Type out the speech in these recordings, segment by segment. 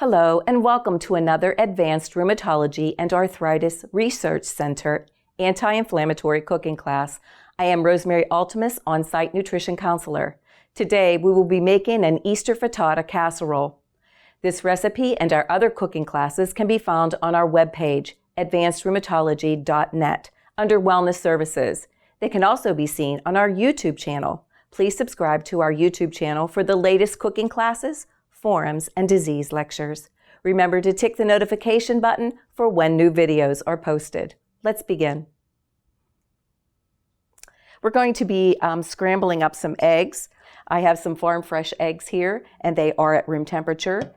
Hello and welcome to another Advanced Rheumatology and Arthritis Research Center Anti-Inflammatory Cooking class. I am Rosemary Altemus, on-site nutrition counselor. Today we will be making an Easter Frittata Casserole. This recipe and our other cooking classes can be found on our webpage, advancedrheumatology.net, under Wellness Services. They can also be seen on our YouTube channel. Please subscribe to our YouTube channel for the latest cooking classes, forums, and disease lectures. Remember to tick the notification button for when new videos are posted. Let's begin. We're going to be scrambling up some eggs. I have some farm fresh eggs here, and they are at room temperature.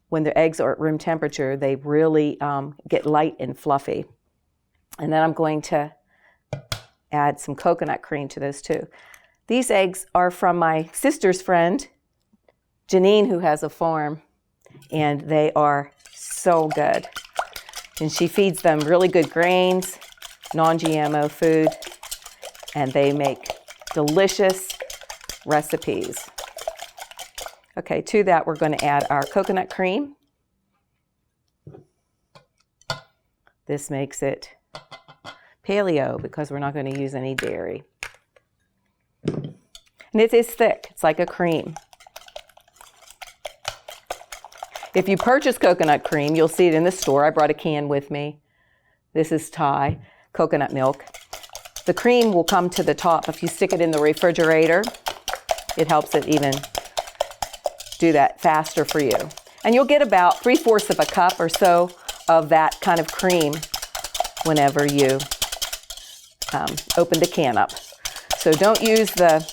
When the eggs are at room temperature, they really get light and fluffy. And then I'm going to add some coconut cream to those too. These eggs are from my sister's friend, Janine, who has a farm, and they are so good. And she feeds them really good grains, non-GMO food, and they make delicious recipes. Okay, to that we're going to add our coconut cream. This makes it paleo because we're not going to use any dairy. And it is thick, it's like a cream. If you purchase coconut cream, you'll see it in the store. I brought a can with me. This is Thai coconut milk. The cream will come to the top. If you stick it in the refrigerator, it helps it even do that faster for you. And you'll get about 3/4 of a cup or so of that kind of cream whenever you open the can up. So don't use the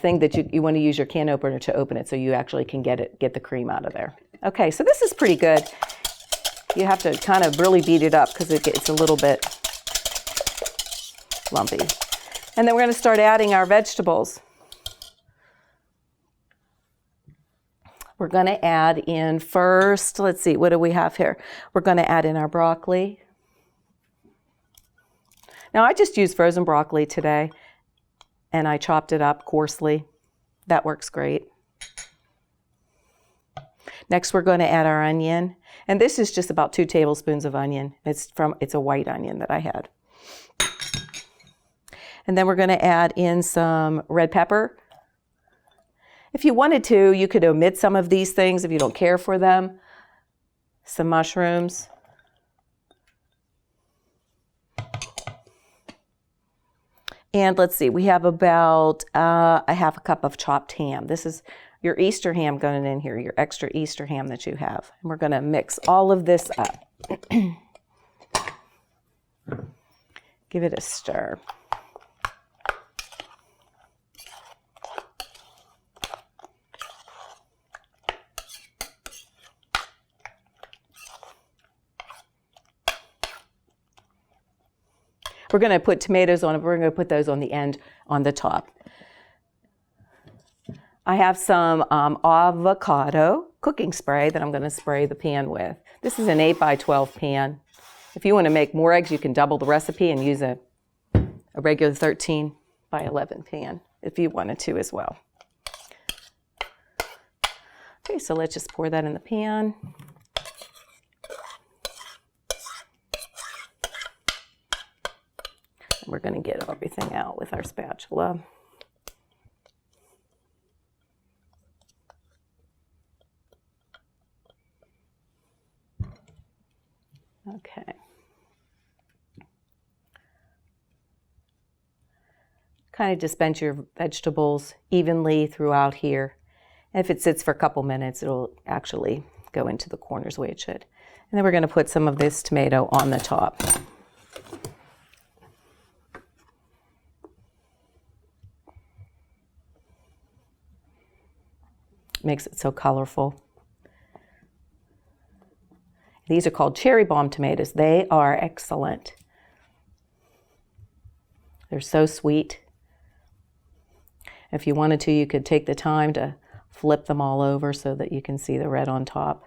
thing that you want to use your can opener to open it so you actually can get the cream out of there. Okay, so this is pretty good. You have to kind of really beat it up because it's a little bit lumpy. And then we're going to start adding our vegetables. We're going to add in first, let's see, what do we have here? We're going to add in our broccoli. Now I just used frozen broccoli today, and I chopped it up coarsely. That works great. Next, we're going to add our onion. And this is just about 2 tablespoons of onion. It's a white onion that I had. And then we're going to add in some red pepper. If you wanted to, you could omit some of these things if you don't care for them. Some mushrooms. And let's see, we have about a 1/2 cup of chopped ham. This is your Easter ham going in here, your extra Easter ham that you have. And we're going to mix all of this up. Give it a stir. We're going to put tomatoes on it. We're going to put those on the end, on the top. I have some avocado cooking spray that I'm going to spray the pan with. This is an 8x12 pan. If you want to make more eggs, you can double the recipe and use a regular 13x11 pan if you wanted to as well. Okay, so let's just pour that in the pan. We're going to get everything out with our spatula. Okay. Kind of dispense your vegetables evenly throughout here. And if it sits for a couple minutes, it'll actually go into the corners the way it should. And then we're going to put some of this tomato on the top. Makes it so colorful. These are called cherry bomb tomatoes. They are excellent. They're so sweet. If you wanted to, you could take the time to flip them all over so that you can see the red on top.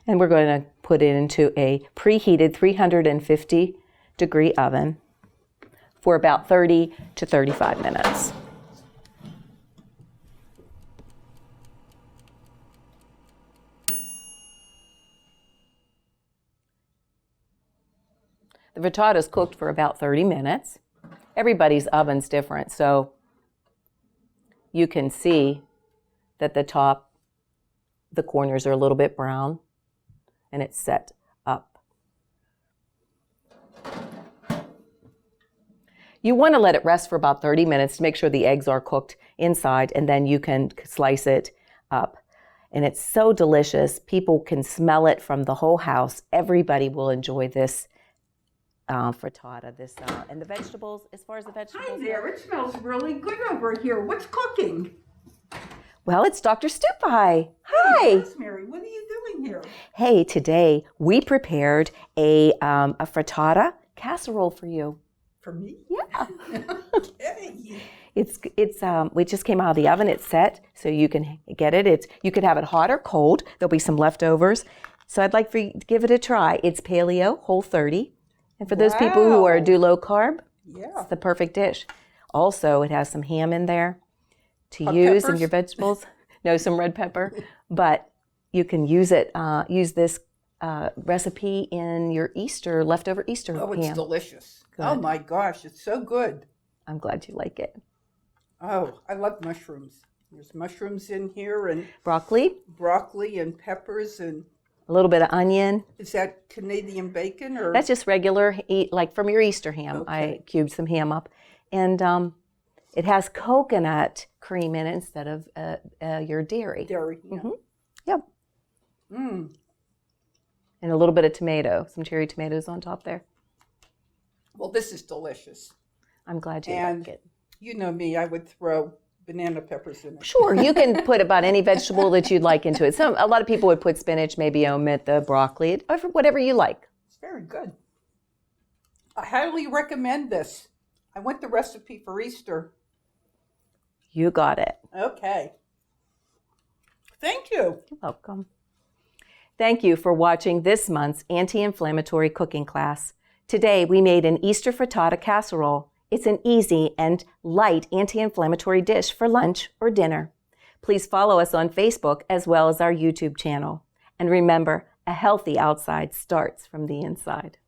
And we're going to put it into a preheated 350-degree oven for about 30 to 35 minutes. The frittata is cooked for about 30 minutes. Everybody's oven's different, so you can see that the corners are a little bit brown, and it's set up. You want to let it rest for about 30 minutes to make sure the eggs are cooked inside, and then you can slice it up. And it's so delicious. People can smell it from the whole house. Everybody will enjoy this frittata. And the vegetables, as far as the vegetables. Hi there, it smells really good over here. What's cooking? Well, it's Dr. Stupai. Hi. Hey, Rosemary, what are you doing here? Hey, today we prepared a frittata casserole for you. For me? Yeah. Okay. We just came out of the oven. It's set, so you can get it. You can have it hot or cold. There'll be some leftovers. So I'd like for you to give it a try. It's Paleo, Whole30. And for those people who do low carb, it's the perfect dish. Also, it has some ham in there to use in your vegetables. No, some red pepper. But you can use this recipe in your leftover Easter ham. Oh, it's delicious. Good. Oh my gosh, it's so good. I'm glad you like it. Oh, I love mushrooms. There's mushrooms in here and Broccoli and peppers and a little bit of onion. Is that Canadian bacon or? That's just regular, like from your Easter ham. Okay. I cubed some ham up. And it has coconut cream in it instead of your dairy. Dairy, yeah. Mm-hmm. Yep. Mm. And a little bit of tomato, some cherry tomatoes on top there. Well, this is delicious. I'm glad you And like it. you know me, I would throw banana peppers in it. Sure, you can put about any vegetable that you'd like into it. A lot of people would put spinach, maybe omit the broccoli, whatever you like. It's very good. I highly recommend this. I want the recipe for Easter. You got it. Okay. Thank you. You're welcome. Thank you for watching this month's Anti-Inflammatory cooking class. Today we made an Easter frittata casserole. It's an easy and light anti-inflammatory dish for lunch or dinner. Please follow us on Facebook as well as our YouTube channel. And remember, a healthy outside starts from the inside.